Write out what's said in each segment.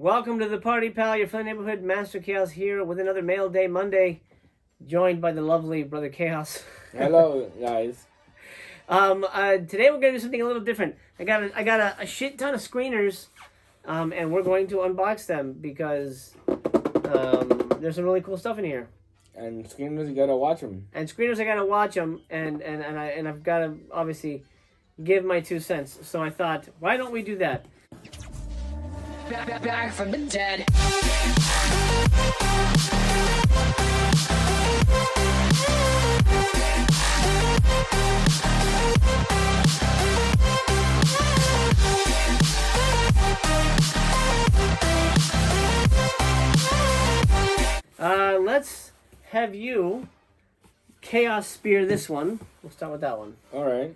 Welcome to the party, pal. Your friendly neighborhood Master Chaos here with another Mail Day Monday, joined by the lovely Brother Chaos. Hello, guys. Today we're gonna do something a little different. I got a shit ton of screeners, and we're going to unbox them because there's some really cool stuff in here. And screeners, you gotta watch them. And screeners, I gotta watch them, and I've gotta obviously give my 2 cents. So I thought, why don't we do that? Back from the dead. Let's have you Chaos Spear this one. We'll start with that one. All right.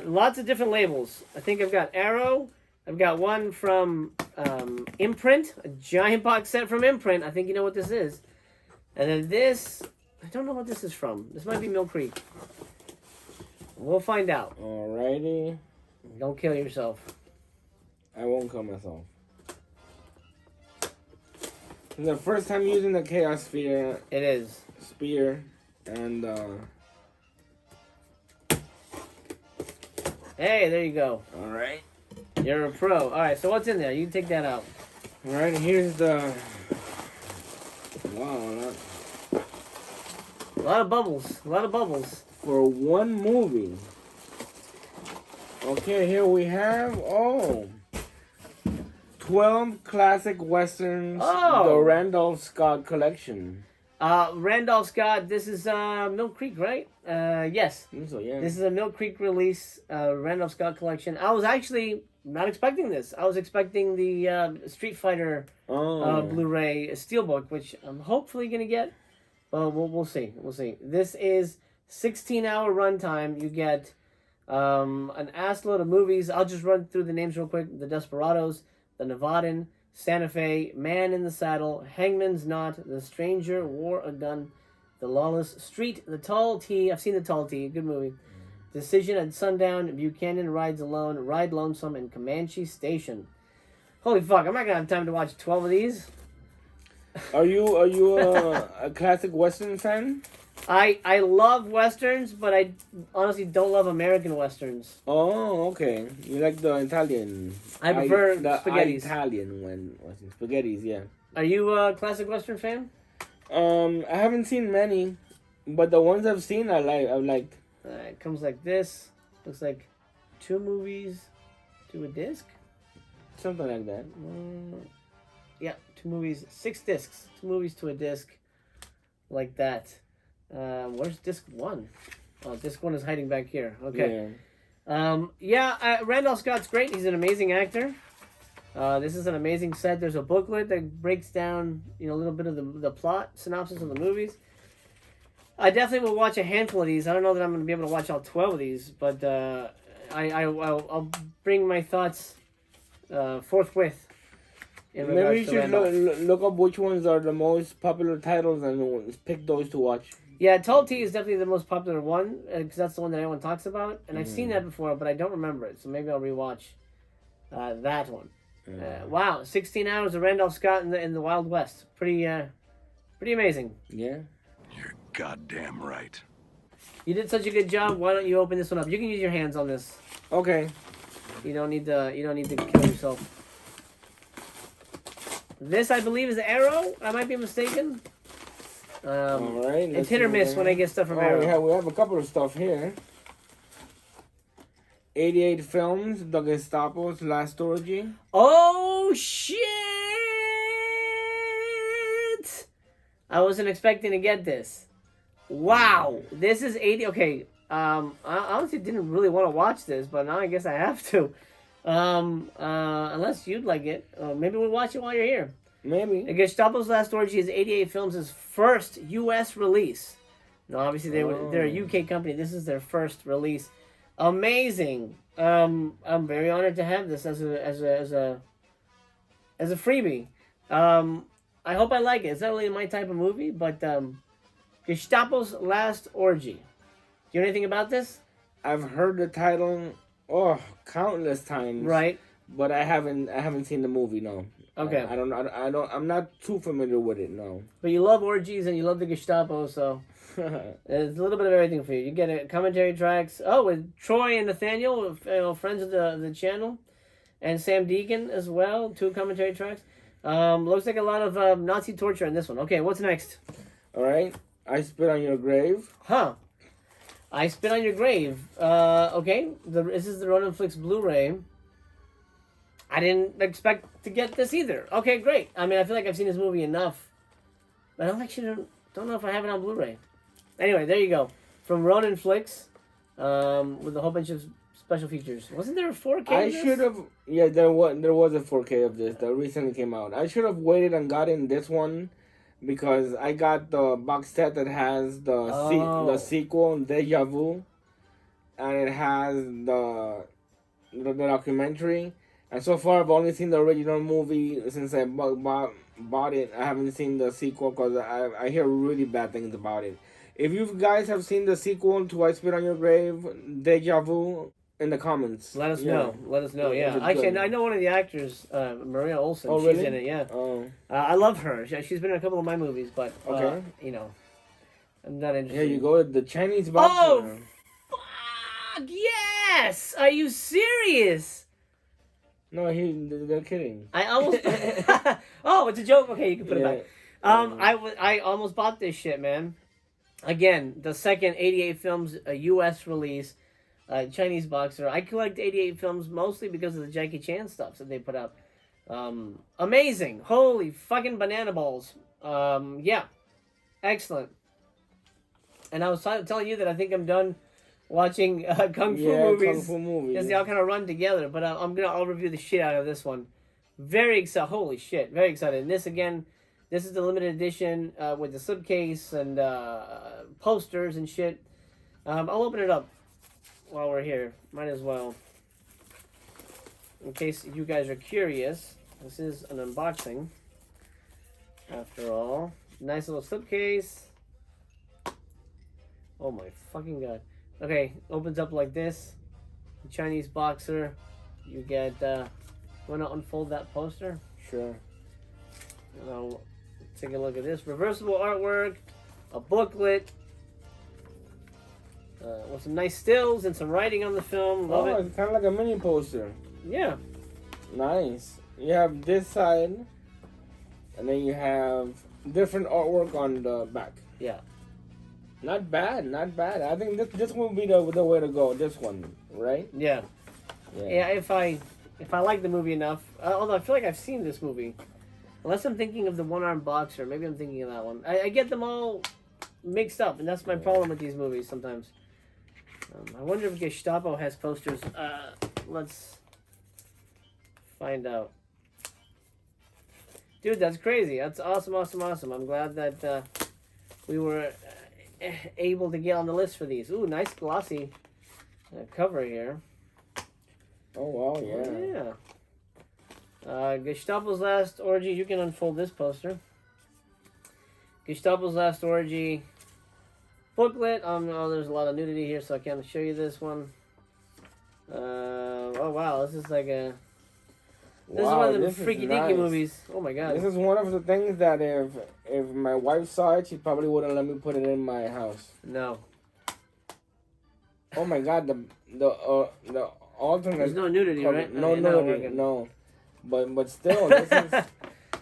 Lots of different labels. I think I've got Arrow. I've got one from Imprint, a giant box set from Imprint. I think you know what this is. And then this, I don't know what this is from. This might be Mill Creek. We'll find out. Alrighty. Don't kill yourself. I won't kill myself. It's the first time using the Chaos Spear. It is. Spear. And, Hey, there you go. Alright. You're a pro. Alright, so what's in there? You can take that out. Alright, here's the... Wow, A lot of bubbles. A lot of bubbles. for one movie. Okay, here we have, 12 classic westerns. Oh. The Randolph Scott collection. Randolph Scott, this is Mill Creek, right? Yes. I think so, yeah. This is a Mill Creek release, Randolph Scott collection. I was actually not expecting this. I was expecting the Street Fighter Blu-ray Steelbook, which I'm hopefully going to get. We'll see. We'll see. This is 16-hour runtime. You get an ass load of movies. I'll just run through the names real quick. The Desperados, The Nevadan, Santa Fe, Man in the Saddle, Hangman's Knot, The Stranger, War a Gun, The Lawless Street, The Tall T. I've seen The Tall T. Good movie. Decision at Sundown, Buchanan Rides Alone, Ride Lonesome, and Comanche Station. Holy fuck! I'm not gonna have time to watch 12 of these. Are you a classic western fan? I love westerns, but I honestly don't love American westerns. Oh, okay. You like the Italian? I prefer the spaghettis. Italian one. Spaghettis, yeah. Are you a classic western fan? I haven't seen many, but the ones I've seen, I like. I've liked. It comes like this. Looks like 2 movies to a disc. Something like that. Yeah, 2 movies, 6 discs. 2 movies to a disc, like that. Where's disc 1? Oh, disc 1 is hiding back here. Okay. Yeah. Randolph Scott's great. He's an amazing actor. This is an amazing set. There's a booklet that breaks down, a little bit of the plot synopsis of the movies. I definitely will watch a handful of these. I don't know that I'm going to be able to watch all 12 of these, but I'll bring my thoughts forthwith. Maybe you should look up which ones are the most popular titles and pick those to watch. Yeah, Tall T is definitely the most popular one because that's the one that everyone talks about, and I've seen that before, but I don't remember it, so maybe I'll rewatch that one. Wow, 16 hours of Randolph Scott in the Wild West, pretty amazing. Yeah. You're goddamn right. You did such a good job. Why don't you open this one up? You can use your hands on this. Okay. You don't need to kill yourself. This, I believe, is Arrow. I might be mistaken. All right. It's hit or miss when I get stuff from Arrow. We have a couple of stuff here. 88 Films, The Gestapo's Last Orgy. Oh, shit! I wasn't expecting to get this. Wow. This is 80... Okay. I honestly didn't really want to watch this, but now I guess I have to. Unless you'd like it. Maybe we'll watch it while you're here. Maybe. Gestapo's Last Orgy is 88 Films' first U.S. release. Now, obviously, they're a UK company. This is their first release. Amazing. I'm very honored to have this as a freebie. I hope I like it. It's not really my type of movie, but Gestapo's Last Orgy. Do you know anything about this? I've heard the title countless times. Right. but I haven't seen the movie. No. Okay. I don't. I'm not too familiar with it. No. But you love orgies and you love the Gestapo, so there's a little bit of everything for you. You get it, commentary tracks. Oh, with Troy and Nathaniel, friends of the channel, and Sam Deegan as well. 2 commentary tracks. Looks like a lot of Nazi torture in this one. Okay, what's next? All right. I Spit on Your Grave. Huh. I Spit on Your Grave. Okay. This is the Ronin Flicks Blu-ray. I didn't expect to get this either. Okay, great. I mean, I feel like I've seen this movie enough. But I don't know if I have it on Blu-ray. Anyway, there you go. From Ronin Flicks, with a whole bunch of special features. Wasn't there a 4K I of this? should have... Yeah, there was a 4K of this that recently came out. I should have waited and gotten this one because I got the box set that has the sequel, Deja Vu, and it has the documentary. And so far, I've only seen the original movie since I bought it. I haven't seen the sequel because I hear really bad things about it. If you guys have seen the sequel to I Spit on Your Grave, Deja Vu, in the comments. Let us know. Let us know, yeah. Actually, I know one of the actors, Maria Olsen. Oh, She's really? in it, yeah. Oh. I love her. She's been in a couple of my movies, but, okay. I'm not interested. Yeah, you go to the Chinese boxer. Oh, fuck, yes! Are you serious? No, they're kidding. I almost... Oh, it's a joke? Okay, you can put it back. I almost bought this shit, man. Again, the second 88 Films U.S. release, Chinese boxer. I collect 88 Films mostly because of the Jackie Chan stuff that they put out. Amazing. Holy fucking banana balls. Yeah. Excellent. And I was telling you that I think I'm done watching Kung Fu movies. Kung Fu movies. Because they all kind of run together. But I'll review the shit out of this one. Very excited. Holy shit. Very excited. And this, again, this is the limited edition with the slipcase and posters and shit. I'll open it up while we're here. Might as well. In case you guys are curious, this is an unboxing. After all. Nice little slipcase. Oh my fucking god. Okay, opens up like this. Chinese boxer. You get, want to unfold that poster? Sure. I'll take a look at this. Reversible artwork, a booklet, with some nice stills and some writing on the film. Love it. It's kind of like a mini poster. Yeah. Nice. You have this side, and then you have different artwork on the back. Yeah. Not bad, not bad. I think this will be the way to go. This one, right? Yeah. Yeah. If I like the movie enough, although I feel like I've seen this movie, unless I'm thinking of the one-armed boxer, maybe I'm thinking of that one. I get them all mixed up, and that's my problem with these movies sometimes. I wonder if Gestapo has posters. Let's find out. Dude, that's crazy. That's awesome, awesome, awesome. I'm glad that we were able to get on the list for these. Ooh, nice glossy cover here. Oh, wow, yeah. Yeah. Gestapo's Last Orgy. You can unfold this poster. Gestapo's Last Orgy booklet. Oh, there's a lot of nudity here, so I can't show you this one. Oh, wow. This is like a... This is one of the freaky deaky movies. Oh my god. This is one of the things that if my wife saw it, she probably wouldn't let me put it in my house. No. Oh my god, the alternate. There's no nudity, right? No nudity, no. But still, this is.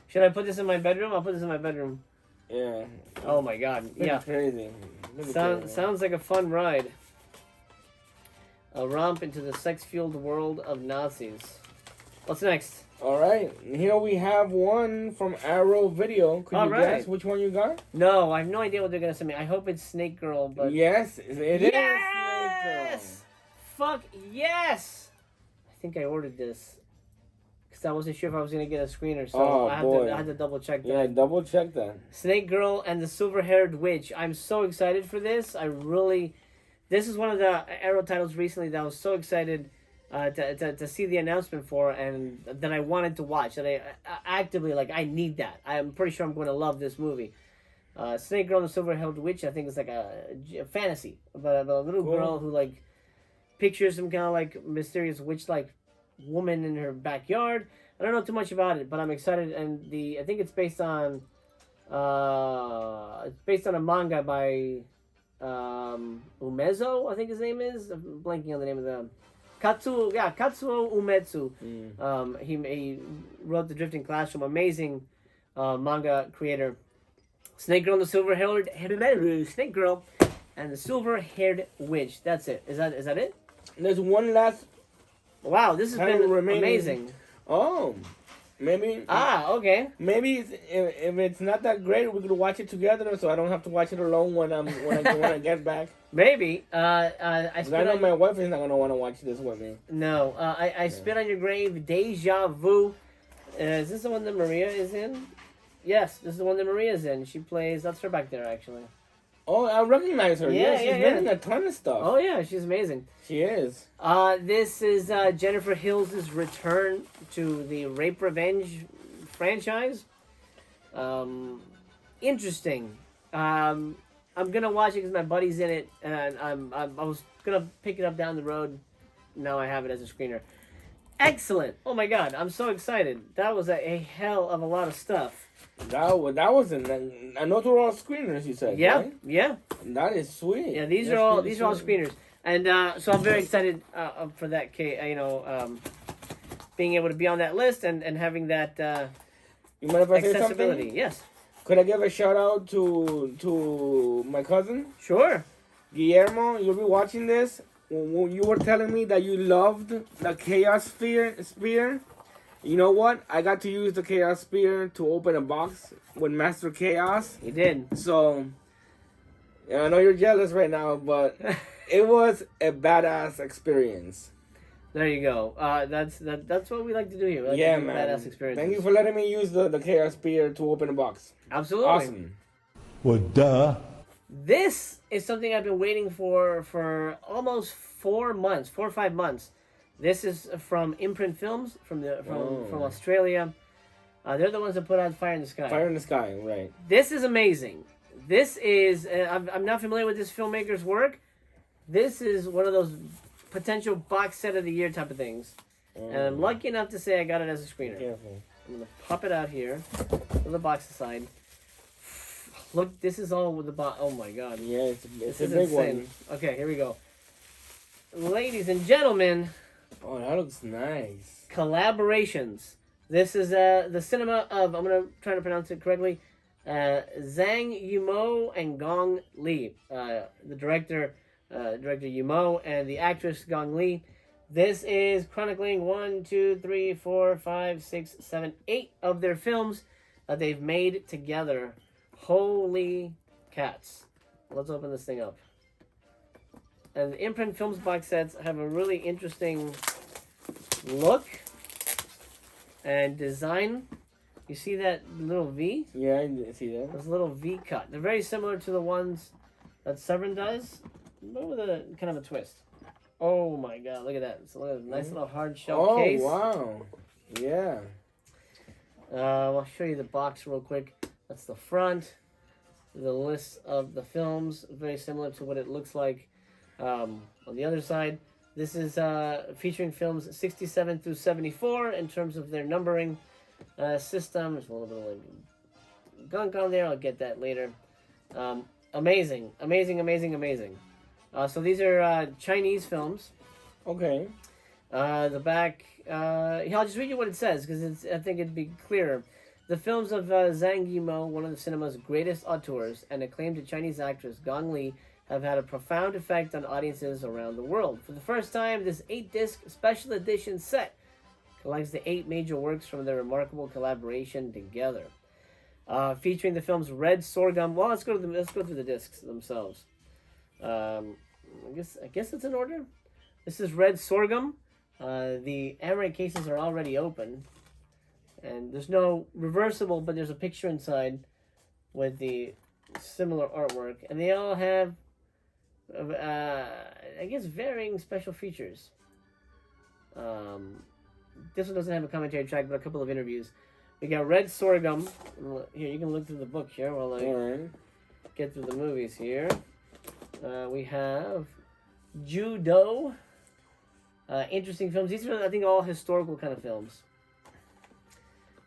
Should I put this in my bedroom? I'll put this in my bedroom. Yeah. Oh my god. Yeah. Crazy. Sounds like a fun ride. A romp into the sex-fueled world of Nazis. What's next? All right, here we have one from Arrow Video. Could you guess which one you got? No, I have no idea what they're gonna send me. I hope it's Snake Girl, but yes, it is Snake Girl. Fuck yes! I think I ordered this because I wasn't sure if I was gonna get a screener, so I had to double check that. Yeah, double check that. Snake Girl and the Silver-Haired Witch. I'm so excited for this. This is one of the Arrow titles recently that I was so excited to see the announcement for, and that I wanted to watch. That I actively, I need that. I'm pretty sure I'm going to love this movie. Snake Girl and the Silver-Haired Witch, I think it's like a fantasy about a little girl who, pictures some kind of, mysterious witch-like woman in her backyard. I don't know too much about it, but I'm excited. And I think it's based on a manga by Umezo, I think his name is. I'm blanking on the name of the Katsuo Umetsu. He wrote The Drifting Classroom. Amazing manga creator. Snake Girl and the Silver-Haired Snake Girl and the Silver-Haired Witch. That's it. Is that it? There's one last. Wow, this has been remaining. amazing. Oh, maybe. Okay. Maybe if it's not that great, we could watch it together, so I don't have to watch it alone when I get back. Maybe. I know my wife is not gonna want to watch this with me. No. I Spit on Your Grave. Deja Vu. Is this the one that Maria is in? Yes, this is the one that Maria's in. She plays. That's her back there, actually. Oh, I recognize her. Yeah, she's been in a ton of stuff. Oh yeah, she's amazing. She is. This is Jennifer Hills' return to the Rape Revenge franchise. Interesting. I'm gonna watch it because my buddy's in it, and I was gonna pick it up down the road. Now I have it as a screener. Excellent! Oh my god, I'm so excited. That was a hell of a lot of stuff. That was and those were all screeners, you said. Yeah, right? yeah. That is sweet. Yeah, these are all screeners, and so I'm very excited for that. Being able to be on that list and having that you mind if I say accessibility. something? Yes. Could I give a shout out to my cousin? Sure. Guillermo, you'll be watching this. When you were telling me that you loved the Chaos Spear. You know what? I got to use the Chaos Spear to open a box with Master Chaos. You did. So, I know you're jealous right now, but it was a badass experience. There you go. That's what we like to do here. We like yeah, to do man. Badass experiences. Thank you for letting me use the Chaos Spear to open a box. Absolutely. Awesome. Well, duh. This is something I've been waiting for almost 4 months, 4 or 5 months. This is from Imprint Films from Australia. They're the ones that put out Fire in the Sky. Fire in the Sky, right. This is amazing. This is... I'm not familiar with this filmmaker's work. This is one of those potential box set of the year type of things. And I'm lucky enough to say I got it as a screener. Careful. I'm going to pop it out here. Put the box aside. Look, this is all with the box. Oh my god. Yeah, it's a big insane. one. Okay, here we go. Ladies and gentlemen... Oh, that looks nice. Collaborations. This is the cinema of, I'm going to try to pronounce it correctly, Zhang Yimou and Gong Li. The director Yimou, and the actress Gong Li. This is chronicling 1, 2, 3, 4, 5, 6, 7, 8 of their films that they've made together. Holy cats. Let's open this thing up. And the Imprint Films box sets have a really interesting look and design. You see that little V? Yeah, I see that. Those little V cut. They're very similar to the ones that Severn does, but with a kind of a twist. Oh my god, look at that. It's a nice little hard shell case. Oh, wow. Yeah. I'll show you the box real quick. That's the front. The list of the films, very similar to what it looks like on the other side. This is featuring films 67 through 74 in terms of their numbering system. There's a little bit of like gunk on there. I'll get that later. Amazing. So these are Chinese films. Okay. The back. I'll just read you what it says because I think it'd be clearer. The films of Zhang Yimou, one of the cinema's greatest auteurs, and acclaimed Chinese actress Gong Li, have had a profound effect on audiences around the world. For the first time, this 8-disc special edition set collects the 8 major works from their remarkable collaboration together. Featuring the films Red Sorghum. Well, let's go through the discs themselves. I guess it's in order. This is Red Sorghum. The Amaranth cases are already open. And there's no reversible, but there's a picture inside with the similar artwork. And they all have, I guess, varying special features. This one doesn't have a commentary track, but a couple of interviews. We got Red Sorghum. Here, you can look through the book here while I get through the movies here. We have Judo. Interesting films. These are, I think, all historical kind of films.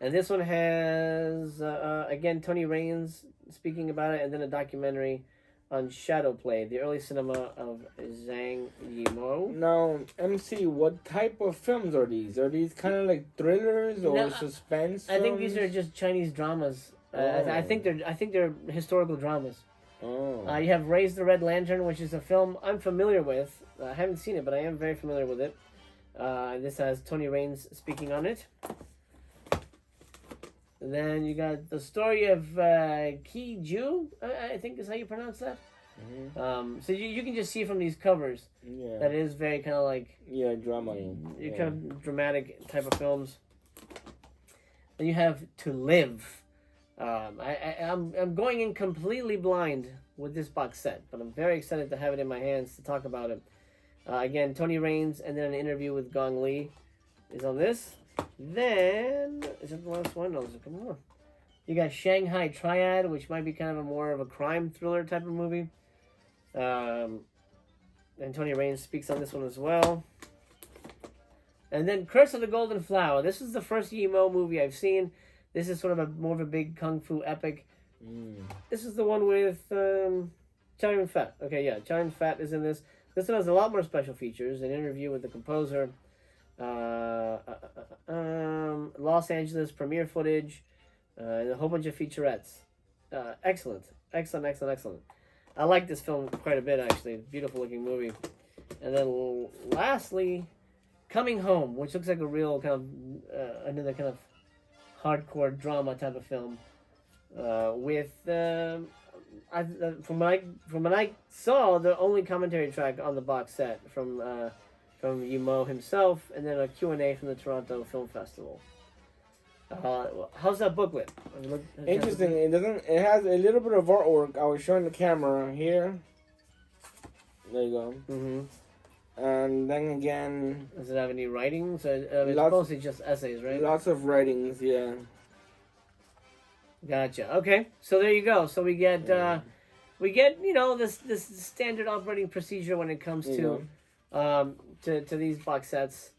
And this one has, again, Tony Raines speaking about it, and then a documentary on Shadow Play, the early cinema of Zhang Yimou. Now, MC, what type of films are these? Are these kind of like thrillers or suspense? I think these are just Chinese dramas. I think they're historical dramas. Oh. You have Raise the Red Lantern, which is a film I'm familiar with. I haven't seen it, but I am very familiar with it. This has Tony Raines speaking on it. And then you got the story of Ki Ju, I think is how you pronounce that. Mm-hmm. So you can just see from these covers that it is very kind of like drama, kind of dramatic type of films. Then you have To Live. I'm going in completely blind with this box set, but I'm very excited to have it in my hands to talk about it. Again, Tony Raines, and then an interview with Gong Li is on this. Then, is that the last one? No, there's a couple more. You got Shanghai Triad, which might be kind of a more of a crime thriller type of movie. And Tony Raines speaks on this one as well. And then Curse of the Golden Flower. This is the first Yimou movie I've seen. This is sort of more of a big kung fu epic. This is the one with Chow Yun-fat. Okay, yeah, Chow Yun-fat is in this. This one has a lot more special features. An interview with the composer. Los Angeles premiere footage. And a whole bunch of featurettes. Excellent. I like this film quite a bit, actually. Beautiful looking movie. And then lastly, Coming Home, which looks like a real kind of another kind of hardcore drama type of film. With from what I saw, the only commentary track on the box set from Yimou himself, and then a Q&A from the Toronto Film Festival. How's that booklet? Interesting. It has a little bit of artwork. I was showing the camera here. There you go. Mm-hmm. And then again, does it have any writings? It's mostly just essays, right? Lots of writings, yeah. Gotcha. Okay, so there you go. So we get this standard operating procedure when it comes to these box sets,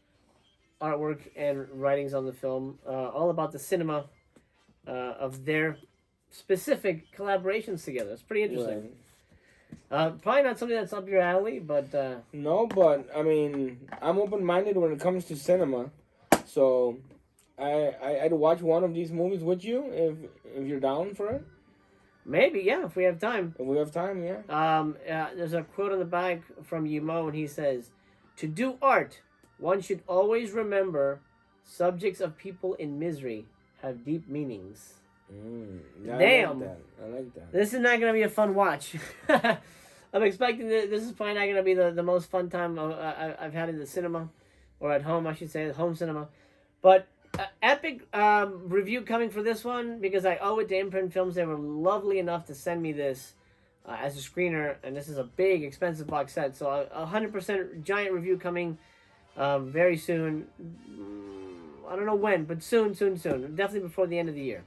artwork and writings on the film, all about the cinema of their specific collaborations together. It's pretty interesting. Right. Probably not something that's up your alley, but no, but I mean, I'm open-minded when it comes to cinema, so I'd watch one of these movies with you if you're down for it. Maybe, yeah, if we have time. If we have time, yeah. There's a quote on the back from Yimou, and he says, "To do art, one should always remember subjects of people in misery have deep meanings." Damn. I like that. This is not going to be a fun watch. I'm expecting this is probably not going to be the most fun time I've had in the cinema, or at home, I should say, home cinema. But epic review coming for this one, because I owe it to Imprint Films. They were lovely enough to send me this as a screener, and this is a big, expensive box set. So 100% giant review coming very soon. I don't know when, but soon. Definitely before the end of the year.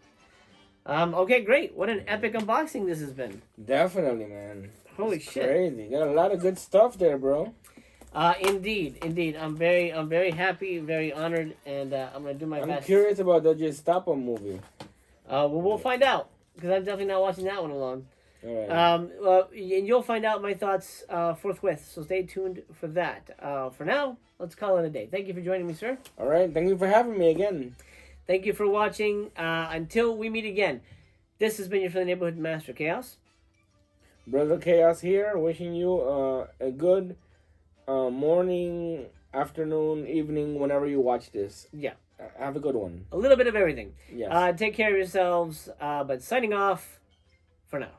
Okay, great. What an epic unboxing this has been. Definitely, man. Holy shit. Crazy. Got a lot of good stuff there, bro. Indeed. I'm very happy, very honored, and I'm gonna do my best. I'm curious about the Gestapo movie. We'll find out, because I'm definitely not watching that one alone. All right. And you'll find out my thoughts forthwith, so stay tuned for that. For now, let's call it a day. Thank you for joining me, sir. All right. Thank you for having me again. Thank you for watching. Until we meet again, this has been your friendly neighborhood Master Chaos. Brother Chaos here, wishing you a good morning, afternoon, evening, whenever you watch this. Yeah. Have a good one. A little bit of everything. Yes. Take care of yourselves, but signing off for now.